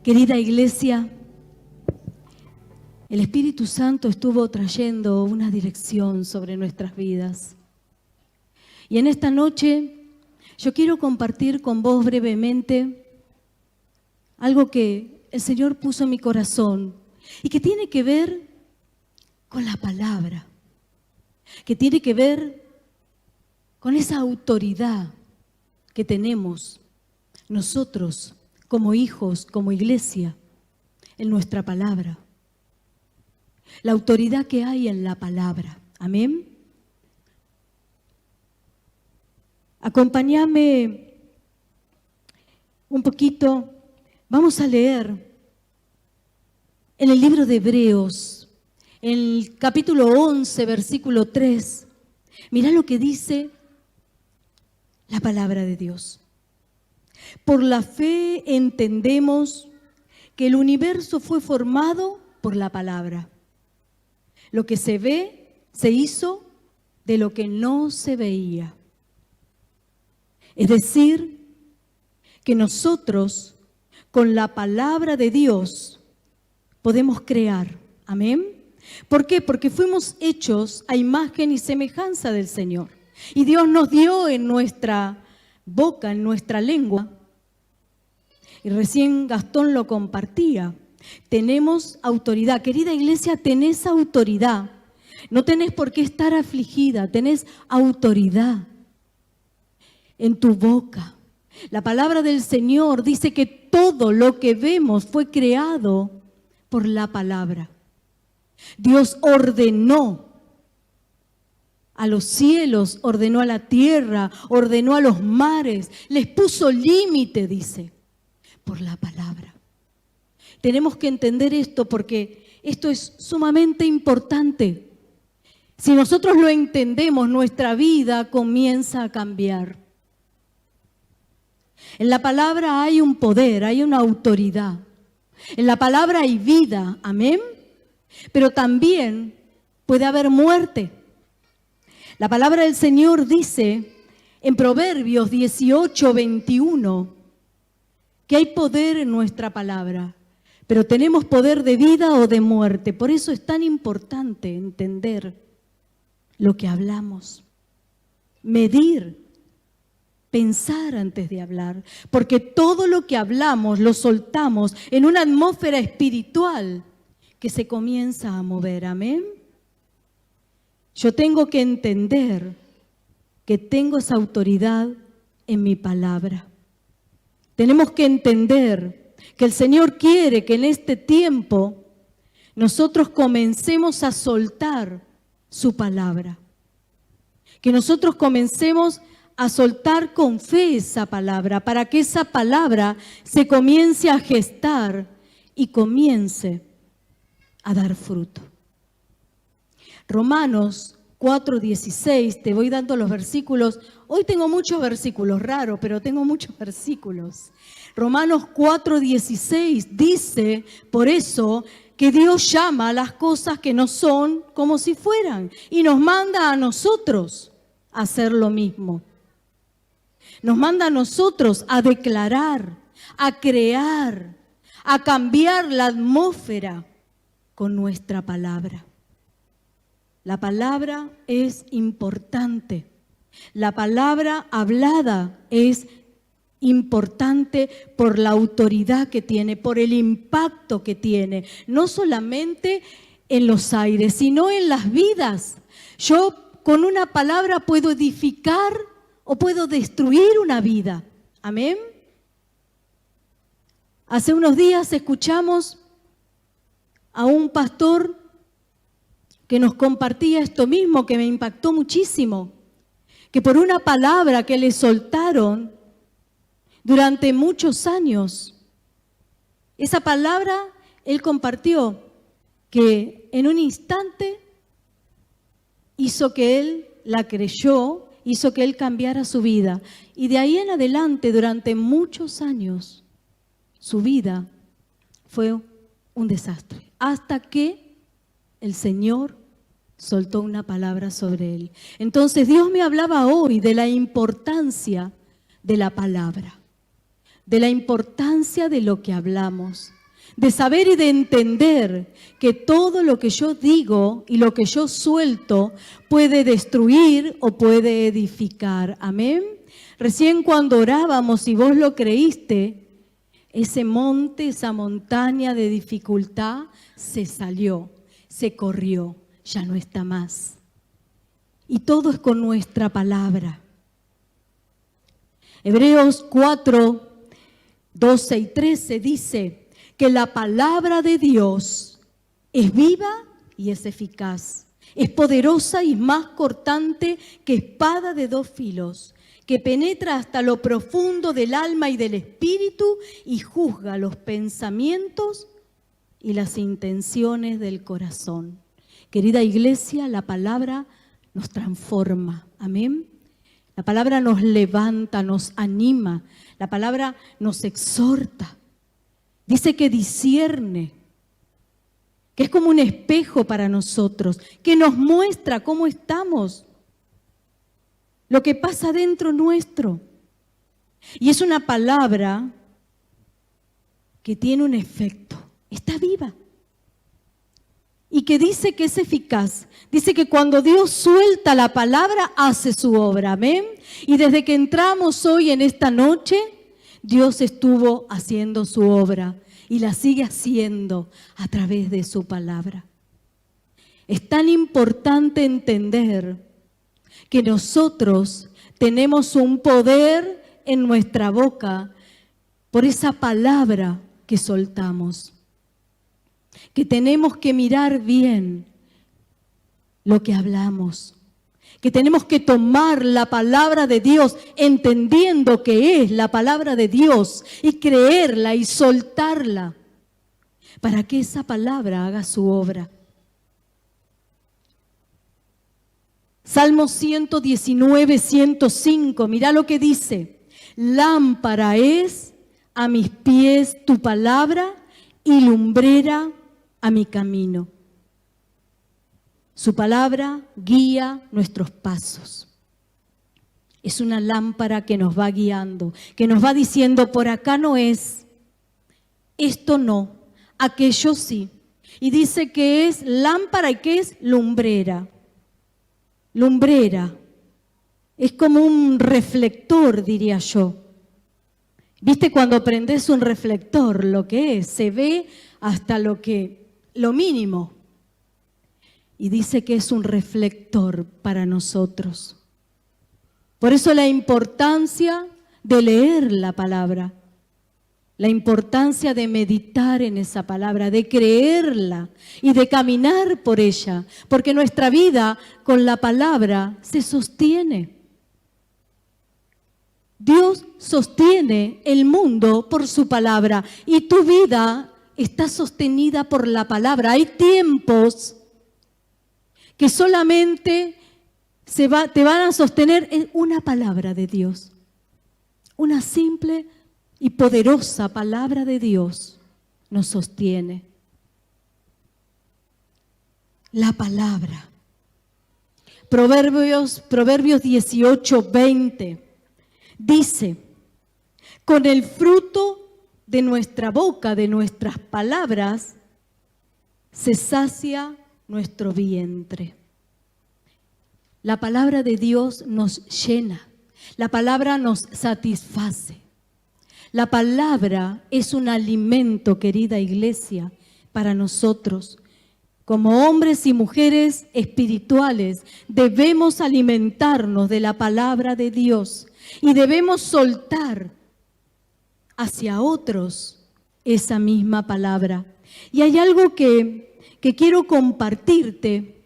Querida iglesia, el Espíritu Santo estuvo trayendo una dirección sobre nuestras vidas. Y en esta noche yo quiero compartir con vos brevemente algo que el Señor puso en mi corazón y que tiene que ver con la palabra, que tiene que ver con esa autoridad que tenemos nosotros como hijos, como iglesia, en nuestra palabra. La autoridad que hay en la palabra. Amén. Acompáñame un poquito. Vamos a leer en el libro de Hebreos, en el capítulo 11, versículo 3. Mirá lo que dice la palabra de Dios. Por la fe entendemos que el universo fue formado por la palabra. Lo que se ve se hizo de lo que no se veía. Es decir, que nosotros con la palabra de Dios podemos crear. Amén. ¿Por qué? Porque fuimos hechos a imagen y semejanza del Señor. Y Dios nos dio en nuestra boca, en nuestra lengua, y recién Gastón lo compartía, tenemos autoridad. Querida iglesia, tenés autoridad. No tenés por qué estar afligida, tenés autoridad en tu boca. La palabra del Señor dice que todo lo que vemos fue creado por la palabra. Dios ordenó a los cielos, ordenó a la tierra, ordenó a los mares, les puso límite, dice, por la palabra. Tenemos que entender esto porque esto es sumamente importante. Si nosotros lo entendemos, nuestra vida comienza a cambiar. En la palabra hay un poder, hay una autoridad. En la palabra hay vida, amén. Pero también puede haber muerte. La palabra del Señor dice en Proverbios 18:21 que hay poder en nuestra palabra, pero tenemos poder de vida o de muerte. Por eso es tan importante entender lo que hablamos, medir, pensar antes de hablar, porque todo lo que hablamos lo soltamos en una atmósfera espiritual que se comienza a mover. Amén. Yo tengo que entender que tengo esa autoridad en mi palabra. Tenemos que entender que el Señor quiere que en este tiempo nosotros comencemos a soltar su palabra. Que nosotros comencemos a soltar con fe esa palabra, para que esa palabra se comience a gestar y comience a dar fruto. Romanos 4:16, te voy dando los versículos. Hoy tengo muchos versículos, raro, pero tengo muchos versículos. Romanos 4:16 dice, por eso, que Dios llama a las cosas que no son como si fueran y nos manda a nosotros a hacer lo mismo. Nos manda a nosotros a declarar, a crear, a cambiar la atmósfera con nuestra palabra. La palabra es importante. La palabra hablada es importante por la autoridad que tiene, por el impacto que tiene, no solamente en los aires, sino en las vidas. Yo con una palabra puedo edificar o puedo destruir una vida. Amén. Hace unos días escuchamos a un pastor que nos compartía esto mismo, que me impactó muchísimo, que por una palabra que le soltaron durante muchos años, esa palabra él compartió que en un instante hizo que él la creyó, hizo que él cambiara su vida. Y de ahí en adelante, durante muchos años, su vida fue un desastre. Hasta que el Señor soltó una palabra sobre él. Entonces Dios me hablaba hoy de la importancia de la palabra. de la importancia de lo que hablamos, de saber y de entender que todo lo que yo digo y lo que yo suelto puede destruir o puede edificar. Amén. Recién cuando orábamos y vos lo creíste, ese monte, esa montaña de dificultad se salió, se corrió, ya no está más. Y todo es con nuestra palabra. Hebreos 4, 12 y 13 dice que la palabra de Dios es viva y es eficaz, es poderosa y más cortante que espada de dos filos, que penetra hasta lo profundo del alma y del espíritu y juzga los pensamientos y las intenciones del corazón. Querida iglesia, la palabra nos transforma. Amén. La palabra nos levanta, nos anima. La palabra nos exhorta. Dice que discierne, que es como un espejo para nosotros, que nos muestra cómo estamos, lo que pasa dentro nuestro. Y es una palabra que tiene un efecto, está viva. Y que dice que es eficaz. Dice que cuando Dios suelta la palabra, hace su obra. Amén. Y desde que entramos hoy en esta noche, Dios estuvo haciendo su obra y la sigue haciendo a través de su palabra. Es tan importante entender que nosotros tenemos un poder en nuestra boca por esa palabra que soltamos. Que tenemos que mirar bien lo que hablamos, que tenemos que tomar la palabra de Dios entendiendo que es la palabra de Dios y creerla y soltarla para que esa palabra haga su obra. Salmo 119, 105, mira lo que dice: lámpara es a mis pies tu palabra y lumbrera a mi camino. Su palabra guía nuestros pasos. Es una lámpara que nos va guiando, que nos va diciendo: por acá no es, esto no, aquello sí. Y dice que es lámpara y que es lumbrera. Lumbrera es como un reflector, diría yo. ¿Viste cuando prendes un reflector lo que es? Se ve hasta lo mínimo. Y dice que es un reflector para nosotros. Por eso la importancia de leer la palabra, la importancia de meditar en esa palabra, de creerla y de caminar por ella, porque nuestra vida con la palabra se sostiene. Dios sostiene el mundo por su palabra y tu vida está sostenida por la palabra. Hay tiempos que solamente te van a sostener en una palabra de Dios, una simple y poderosa palabra de Dios nos sostiene. La palabra. Proverbios 18, 20 dice: con el fruto de nuestra boca, de nuestras palabras, se sacia nuestro vientre. La palabra de Dios nos llena, la palabra nos satisface. La palabra es un alimento, querida iglesia, para nosotros. Como hombres y mujeres espirituales debemos alimentarnos de la palabra de Dios y debemos soltar hacia otros esa misma palabra. Y hay algo que quiero compartirte,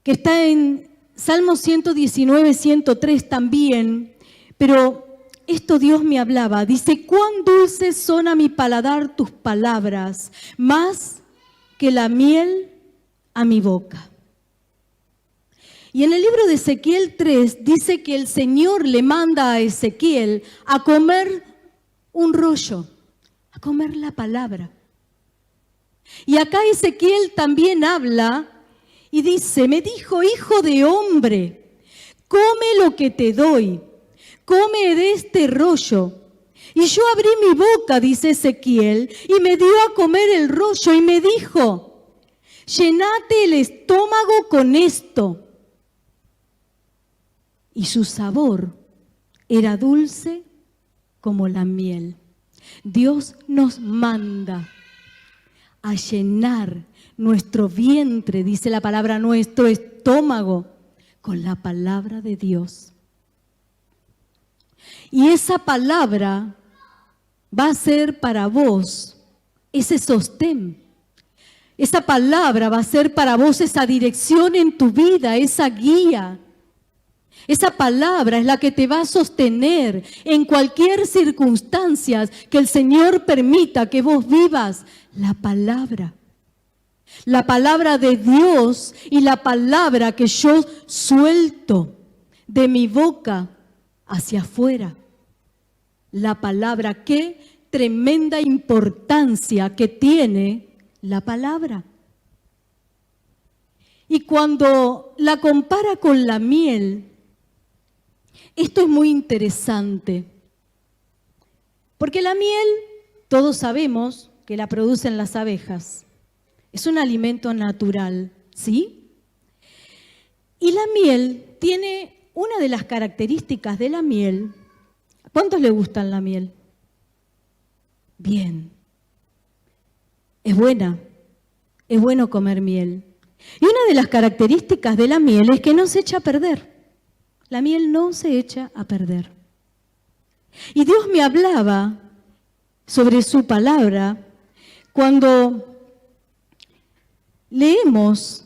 que está en Salmo 119, 103 también, pero esto Dios me hablaba. Dice: cuán dulces son a mi paladar tus palabras, más que la miel a mi boca. Y en el libro de Ezequiel 3 dice que el Señor le manda a Ezequiel a comer un rollo, a comer la palabra. Y acá Ezequiel también habla y dice: me dijo, hijo de hombre, come lo que te doy, come de este rollo Y yo abrí mi boca, dice Ezequiel, y me dio a comer el rollo y me dijo, llenate el estómago con esto. Y su sabor era dulce como la miel. Dios nos manda a llenar nuestro vientre, dice la palabra, nuestro estómago, con la palabra de Dios. Y esa palabra va a ser para vos ese sostén. Esa palabra va a ser para vos esa dirección en tu vida, esa guía. Esa palabra es la que te va a sostener en cualquier circunstancia que el Señor permita que vos vivas. La palabra de Dios y la palabra que yo suelto de mi boca hacia afuera. La palabra, qué tremenda importancia que tiene la palabra. Y cuando la compara con la miel, esto es muy interesante, porque la miel, todos sabemos que la producen las abejas. Es un alimento natural, ¿sí? Y la miel tiene una de las características de la miel. ¿Cuántos le gustan la miel? Bien. Es buena. Es bueno comer miel. Y una de las características de la miel es que no se echa a perder. La miel no se echa a perder. Y Dios me hablaba sobre su palabra cuando leemos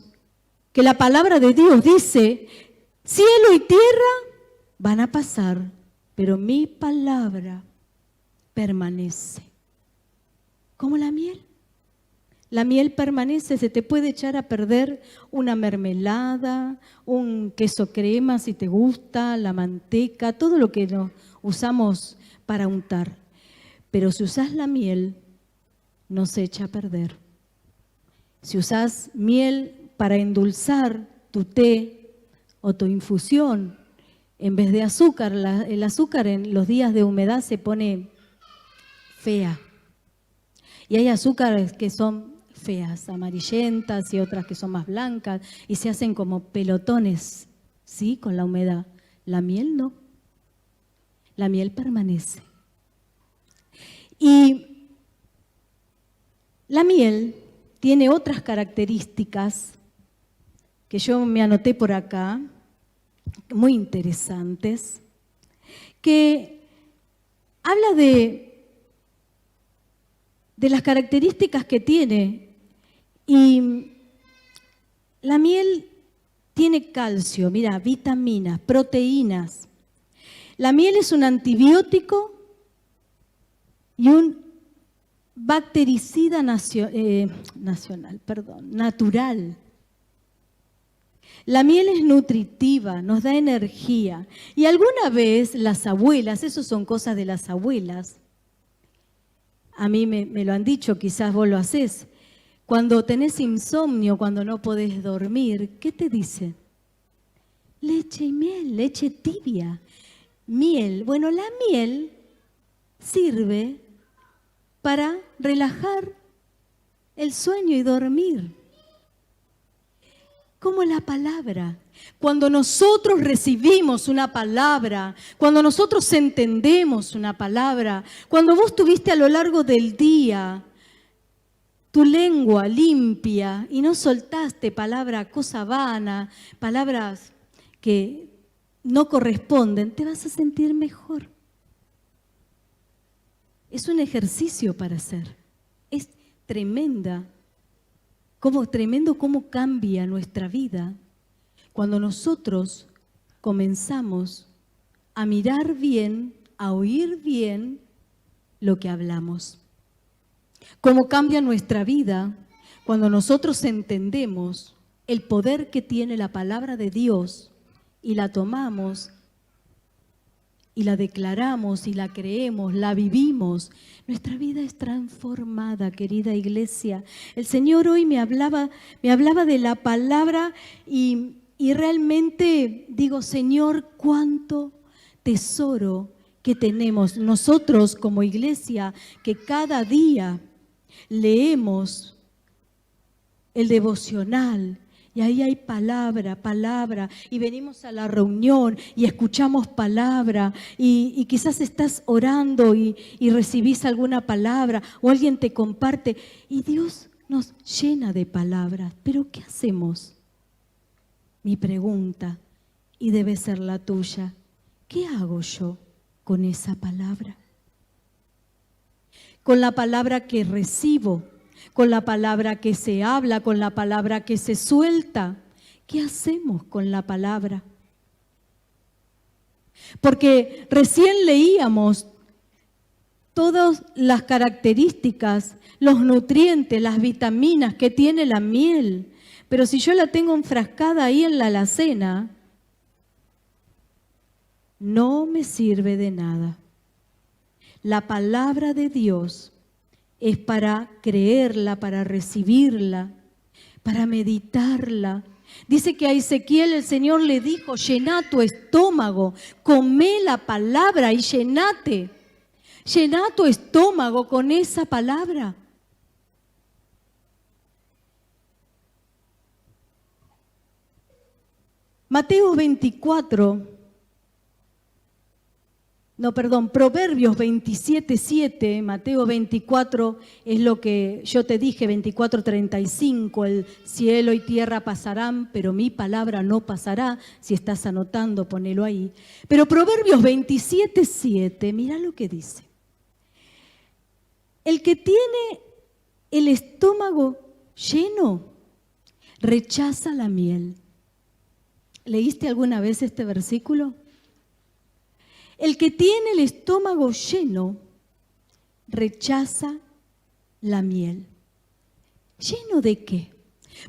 que la palabra de Dios dice, cielo y tierra van a pasar, pero mi palabra permanece. Como la miel. La miel permanece, se te puede echar a perder una mermelada, un queso crema si te gusta, la manteca, todo lo que usamos para untar. Pero si usás la miel, no se echa a perder. Si usás miel para endulzar tu té o tu infusión, en vez de azúcar, el azúcar en los días de humedad se pone fea. Y hay azúcares que son feas, amarillentas y otras que son más blancas y se hacen como pelotones, ¿sí? Con la humedad. La miel no. La miel permanece. Y la miel tiene otras características que yo me anoté por acá, muy interesantes, que habla de las características que tiene. Y la miel tiene calcio, mira, vitaminas, proteínas. La miel es un antibiótico y un bactericida natural. La miel es nutritiva, nos da energía. Y alguna vez las abuelas, eso son cosas de las abuelas, a mí me lo han dicho, quizás vos lo hacés. Cuando tenés insomnio, cuando no podés dormir, ¿qué te dicen? Leche y miel, leche tibia, miel. Bueno, la miel sirve para relajar el sueño y dormir. Como la palabra. Cuando nosotros recibimos una palabra, cuando nosotros entendemos una palabra, cuando vos tuviste a lo largo del día tu lengua limpia y no soltaste palabra cosa vana, palabras que no corresponden, te vas a sentir mejor. Es un ejercicio para hacer. Es tremendo cómo cambia nuestra vida cuando nosotros comenzamos a mirar bien, a oír bien lo que hablamos. Cómo cambia nuestra vida cuando nosotros entendemos el poder que tiene la palabra de Dios y la tomamos y la declaramos y la creemos, la vivimos. Nuestra vida es transformada, querida iglesia. El Señor hoy me hablaba de la palabra y realmente digo, Señor, cuánto tesoro que tenemos nosotros como iglesia, que cada día leemos el devocional y ahí hay palabra, y venimos a la reunión y escuchamos palabra y quizás estás orando y recibís alguna palabra o alguien te comparte y Dios nos llena de palabras. ¿Pero qué hacemos? Mi pregunta, y debe ser la tuya, ¿qué hago yo con esa palabra? Con la palabra que recibo, con la palabra que se habla, con la palabra que se suelta. ¿Qué hacemos con la palabra? Porque recién leíamos todas las características, los nutrientes, las vitaminas que tiene la miel. Pero si yo la tengo enfrascada ahí en la alacena, no me sirve de nada. La palabra de Dios es para creerla, para recibirla, para meditarla. Dice que a Ezequiel el Señor le dijo, llená tu estómago, come la palabra y llenate. Llená tu estómago con esa palabra. Proverbios 27:7, Mateo 24 es lo que yo te dije, 24:35, el cielo y tierra pasarán, pero mi palabra no pasará. Si estás anotando, ponelo ahí. Pero Proverbios 27:7, mira lo que dice. El que tiene el estómago lleno, rechaza la miel. ¿Leíste alguna vez este versículo? El que tiene el estómago lleno, rechaza la miel. ¿Lleno de qué?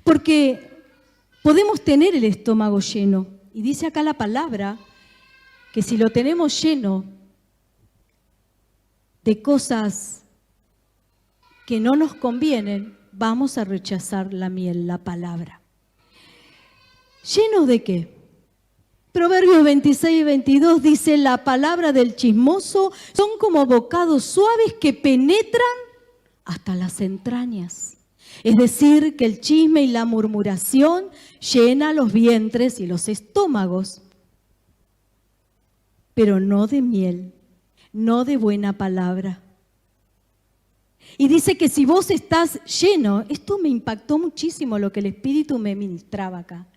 Porque podemos tener el estómago lleno. Y dice acá la palabra que si lo tenemos lleno de cosas que no nos convienen, vamos a rechazar la miel, la palabra. ¿Lleno de qué? Proverbios 26 y 22 dice, la palabra del chismoso son como bocados suaves que penetran hasta las entrañas. Es decir, que el chisme y la murmuración llena los vientres y los estómagos, pero no de miel, no de buena palabra. Y dice que si vos estás lleno, esto me impactó muchísimo lo que el Espíritu me ministraba acá.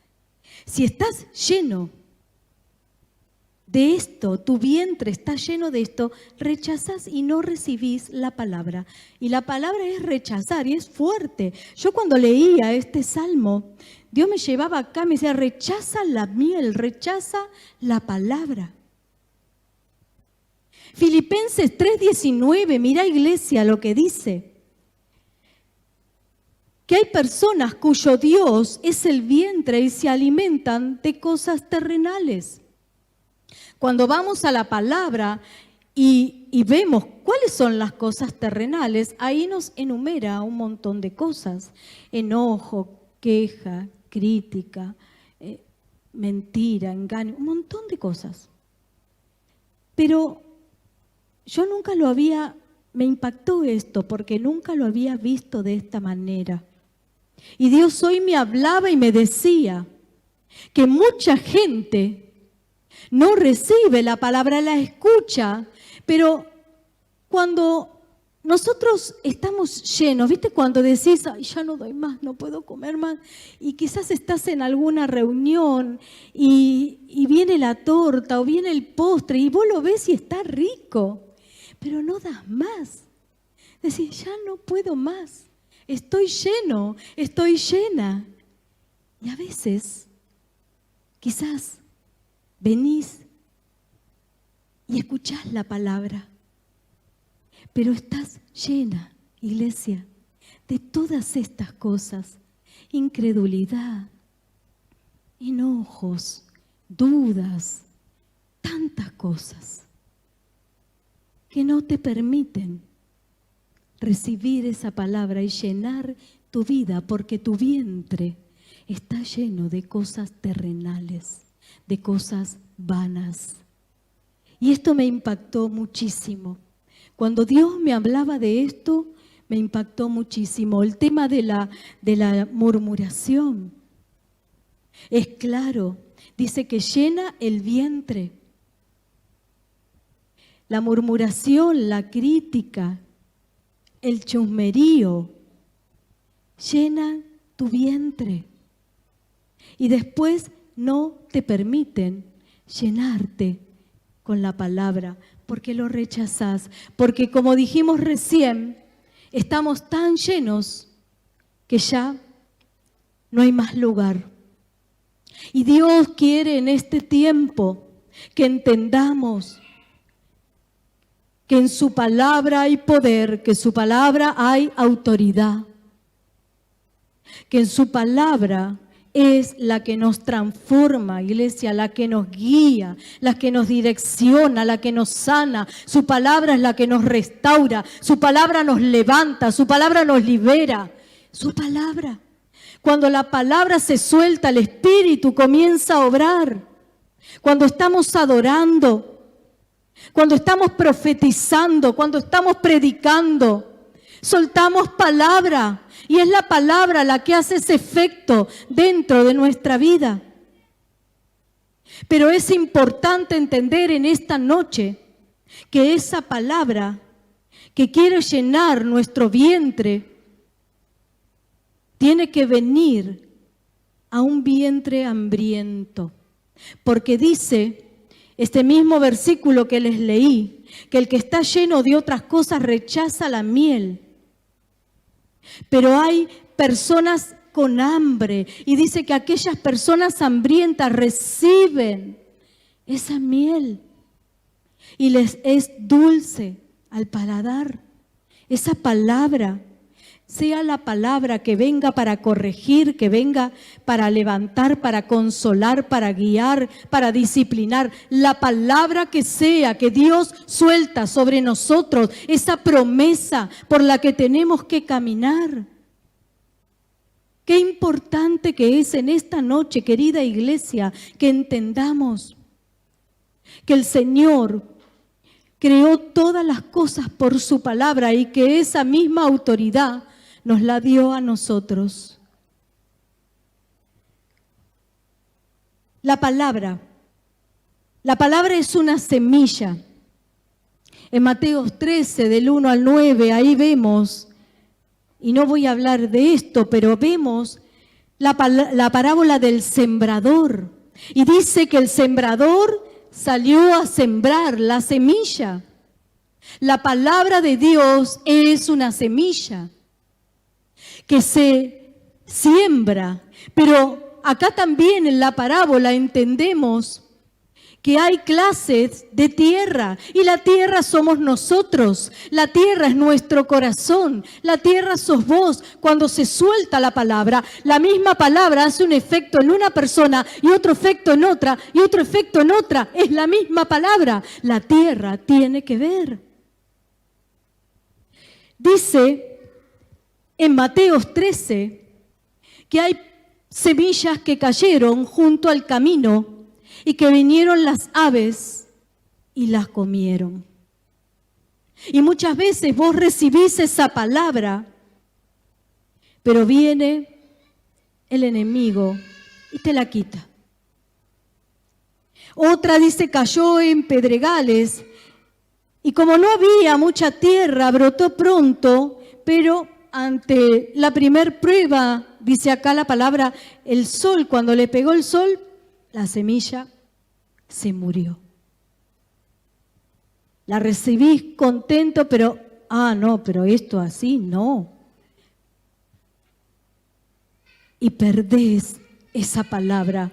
Si estás lleno de esto, tu vientre está lleno de esto, rechazas y no recibís la palabra. Y la palabra es rechazar y es fuerte. Yo cuando leía este salmo, Dios me llevaba acá, me decía, rechaza la miel, rechaza la palabra. Filipenses 3:19, mira iglesia lo que dice. Que hay personas cuyo Dios es el vientre y se alimentan de cosas terrenales. Cuando vamos a la palabra y vemos cuáles son las cosas terrenales, ahí nos enumera un montón de cosas. Enojo, queja, crítica, mentira, engaño, un montón de cosas. Pero yo nunca me impactó esto porque nunca lo había visto de esta manera. Y Dios hoy me hablaba y me decía que mucha gente no recibe la palabra, la escucha, pero cuando nosotros estamos llenos, ¿viste? Cuando decís, ay, ya no doy más, no puedo comer más, y quizás estás en alguna reunión y viene la torta o viene el postre y vos lo ves y está rico, pero no das más. Decís, ya no puedo más, estoy lleno, estoy llena. Y a veces, quizás, venís y escuchás la palabra, pero estás llena, iglesia, de todas estas cosas. Incredulidad, enojos, dudas, tantas cosas que no te permiten recibir esa palabra y llenar tu vida, porque tu vientre está lleno de cosas terrenales, de cosas vanas. Y esto me impactó muchísimo. Cuando Dios me hablaba de esto, me impactó muchísimo. El tema de la murmuración. Es claro, dice que llena el vientre. La murmuración, la crítica, el chusmerío, llena tu vientre. Y después no te permiten llenarte con la palabra, porque lo rechazás. Porque como dijimos recién, estamos tan llenos que ya no hay más lugar. Y Dios quiere en este tiempo que entendamos que en su palabra hay poder, que en su palabra hay autoridad, que en su palabra es la que nos transforma, iglesia, la que nos guía, la que nos direcciona, la que nos sana. Su palabra es la que nos restaura, su palabra nos levanta, su palabra nos libera. Su palabra. Cuando la palabra se suelta, el Espíritu comienza a obrar. Cuando estamos adorando, cuando estamos profetizando, cuando estamos predicando, soltamos palabra. Y es la palabra la que hace ese efecto dentro de nuestra vida. Pero es importante entender en esta noche que esa palabra que quiere llenar nuestro vientre tiene que venir a un vientre hambriento. Porque dice este mismo versículo que les leí, que el que está lleno de otras cosas rechaza la miel. Pero hay personas con hambre y dice que aquellas personas hambrientas reciben esa miel y les es dulce al paladar. Esa palabra, sea la palabra que venga para corregir, que venga para levantar, para consolar, para guiar, para disciplinar. La palabra que sea, que Dios suelta sobre nosotros, esa promesa por la que tenemos que caminar. Qué importante que es en esta noche, querida iglesia, que entendamos que el Señor creó todas las cosas por su palabra y que esa misma autoridad nos la dio a nosotros. La palabra es una semilla. En Mateo 13, del 1 al 9, ahí vemos, y no voy a hablar de esto, pero vemos la parábola del sembrador. Y dice que el sembrador salió a sembrar la semilla. La palabra de Dios es una semilla que se siembra, pero acá también en la parábola entendemos que hay clases de tierra y la tierra somos nosotros, la tierra es nuestro corazón, la tierra sos vos. Cuando se suelta la palabra, la misma palabra hace un efecto en una persona y otro efecto en otra y otro efecto en otra, es la misma palabra. La tierra tiene que ver. Dice en Mateo 13 que hay semillas que cayeron junto al camino y que vinieron las aves y las comieron. Y muchas veces vos recibís esa palabra, pero viene el enemigo y te la quita. Otra dice cayó en pedregales y como no había mucha tierra, brotó pronto, pero ante la primer prueba, dice acá la palabra, el sol, cuando le pegó el sol, la semilla se murió. La recibís contento, pero, no, pero esto así, no. Y perdés esa palabra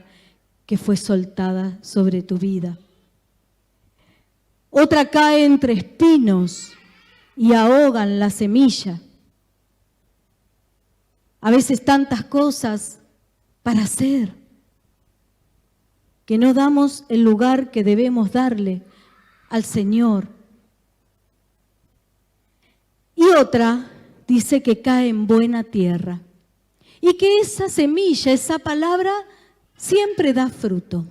que fue soltada sobre tu vida. Otra cae entre espinos y ahogan la semilla. A veces tantas cosas para hacer que no damos el lugar que debemos darle al Señor. Y otra dice que cae en buena tierra y que esa semilla, esa palabra, siempre da fruto.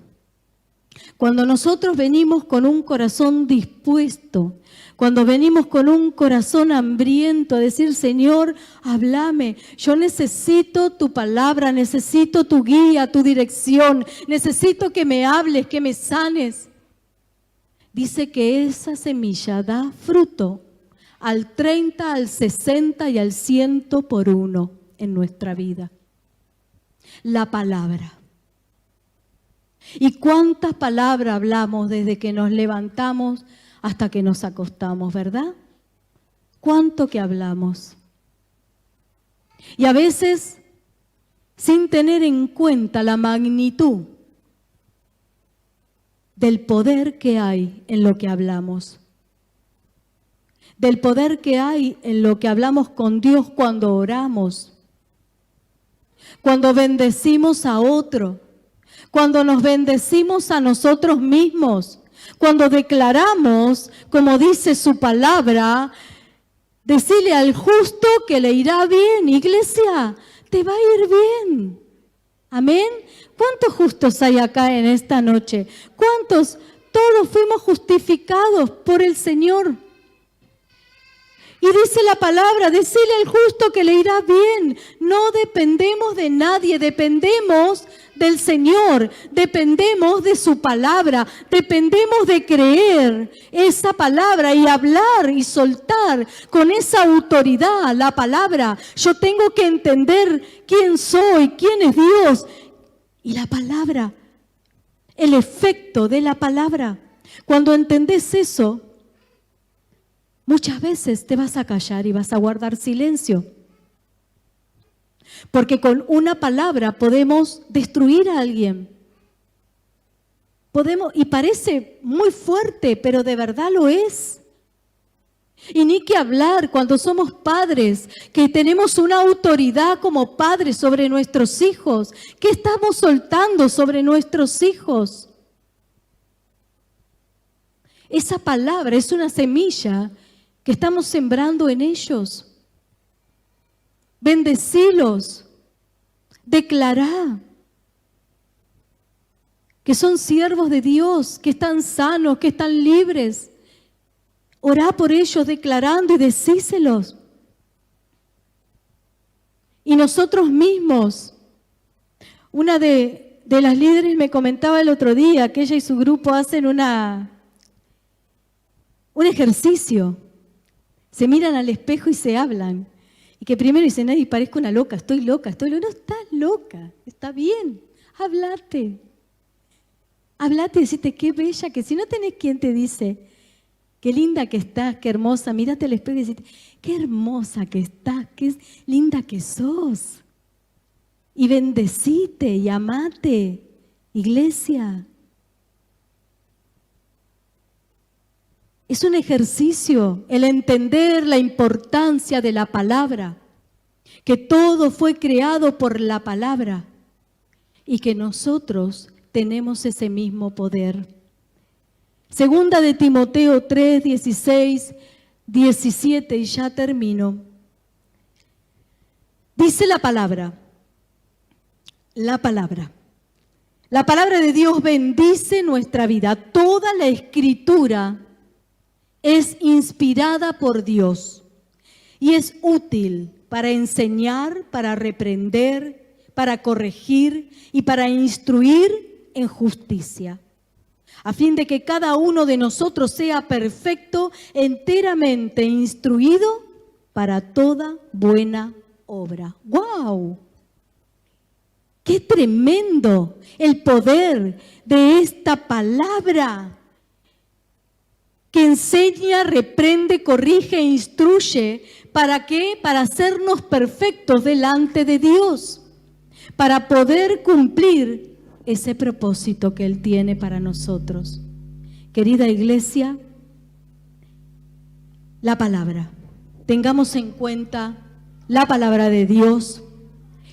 Cuando nosotros venimos con un corazón dispuesto, cuando venimos con un corazón hambriento a decir, Señor, háblame, yo necesito tu palabra, necesito tu guía, tu dirección, necesito que me hables, que me sanes. Dice que esa semilla da fruto al 30, al 60 y al 100 por uno en nuestra vida. La palabra. ¿Y cuántas palabras hablamos desde que nos levantamos hasta que nos acostamos, verdad? ¿Cuánto que hablamos? Y a veces, sin tener en cuenta la magnitud del poder que hay en lo que hablamos, del poder que hay en lo que hablamos con Dios cuando oramos, cuando bendecimos a otro, cuando nos bendecimos a nosotros mismos, cuando declaramos, como dice su palabra, decirle al justo que le irá bien. Iglesia, te va a ir bien. Amén. ¿Cuántos justos hay acá en esta noche? ¿Cuántos? Todos fuimos justificados por el Señor. Y dice la palabra, decirle al justo que le irá bien. No dependemos de nadie, dependemos del Señor, dependemos de su palabra, dependemos de creer esa palabra y hablar y soltar con esa autoridad la palabra. Yo tengo que entender quién soy, quién es Dios y la palabra, el efecto de la palabra. Cuando entendés eso, muchas veces te vas a callar y vas a guardar silencio. Porque con una palabra podemos destruir a alguien. Y parece muy fuerte, pero de verdad lo es. Y ni que hablar cuando somos padres, que tenemos una autoridad como padres sobre nuestros hijos. ¿Qué estamos soltando sobre nuestros hijos? Esa palabra es una semilla que estamos sembrando en ellos. Bendecilos, declará que son siervos de Dios, que están sanos, que están libres. Orá por ellos declarando y decíselos. Y nosotros mismos, una de las líderes me comentaba el otro día que ella y su grupo hacen un ejercicio. Se miran al espejo y se hablan. Y que primero dicen, ay, parezco una loca, estoy loca. No estás loca, está bien, háblate. Háblate y decite, qué bella que si no tenés quien te dice, qué linda que estás, qué hermosa, mírate al espejo y decite, qué hermosa que estás, qué linda que sos. Y bendecite y amate, iglesia. Es un ejercicio el entender la importancia de la palabra, que todo fue creado por la palabra y que nosotros tenemos ese mismo poder. Segunda de Timoteo 3, 16, 17, y ya termino. Dice la palabra de Dios bendice nuestra vida. Toda la Escritura es inspirada por Dios y es útil para enseñar, para reprender, para corregir y para instruir en justicia, a fin de que cada uno de nosotros sea perfecto, enteramente instruido para toda buena obra. ¡Wow! ¡Qué tremendo el poder de esta palabra! Que enseña, reprende, corrige e instruye. ¿Para qué? Para hacernos perfectos delante de Dios, para poder cumplir ese propósito que Él tiene para nosotros. Querida iglesia, la palabra. Tengamos en cuenta la palabra de Dios,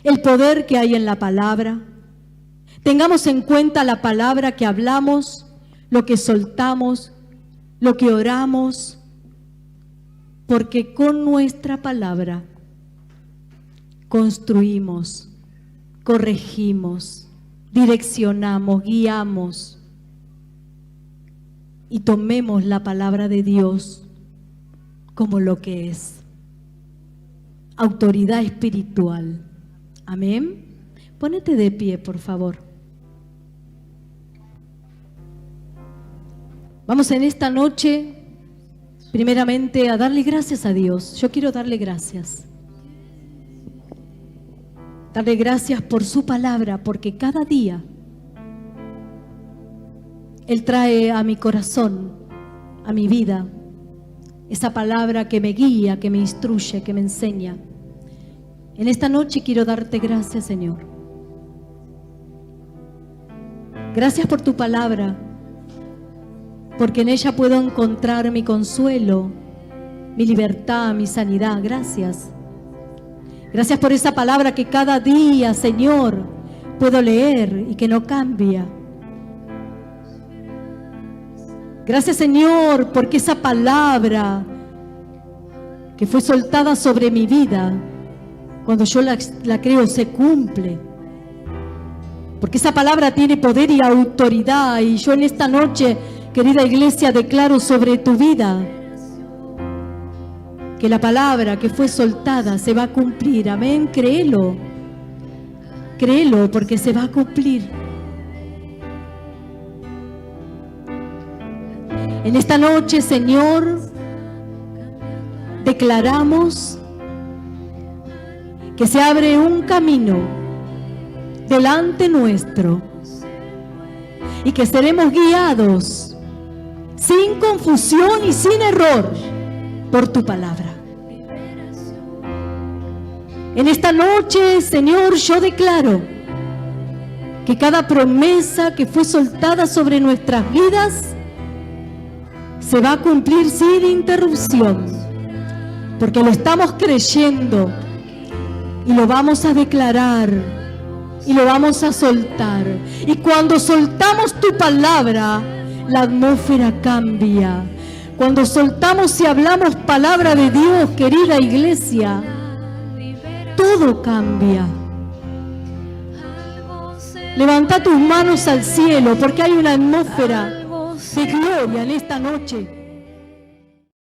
el poder que hay en la palabra. Tengamos en cuenta la palabra que hablamos, lo que soltamos, lo que oramos, porque con nuestra palabra construimos, corregimos, direccionamos, guiamos. y tomemos la palabra de Dios como lo que es: autoridad espiritual. Amén. Ponete de pie, por favor. Vamos en esta noche, primeramente, a darle gracias a Dios. Yo quiero darle gracias. Darle gracias por su palabra, porque cada día Él trae a mi corazón, a mi vida, esa palabra que me guía, que me instruye, que me enseña. En esta noche quiero darte gracias, Señor. Gracias por tu palabra, porque en ella puedo encontrar mi consuelo, mi libertad, mi sanidad. Gracias. Gracias por esa palabra que cada día, Señor, puedo leer y que no cambia. Gracias, Señor, porque esa palabra que fue soltada sobre mi vida, cuando yo la creo, se cumple. Porque esa palabra tiene poder y autoridad. Y yo en esta noche, querida iglesia, declaro sobre tu vida que la palabra que fue soltada se va a cumplir. Amén. Créelo. Créelo, porque se va a cumplir. En esta noche, Señor, declaramos que se abre un camino delante nuestro y que seremos guiados sin confusión y sin error por tu palabra. En esta noche, Señor, yo declaro que cada promesa que fue soltada sobre nuestras vidas se va a cumplir sin interrupción, porque lo estamos creyendo y lo vamos a declarar y lo vamos a soltar. Y cuando soltamos tu palabra, la atmósfera cambia. Cuando soltamos y hablamos palabra de Dios, querida iglesia, todo cambia. Levanta tus manos al cielo, porque hay una atmósfera de gloria en esta noche.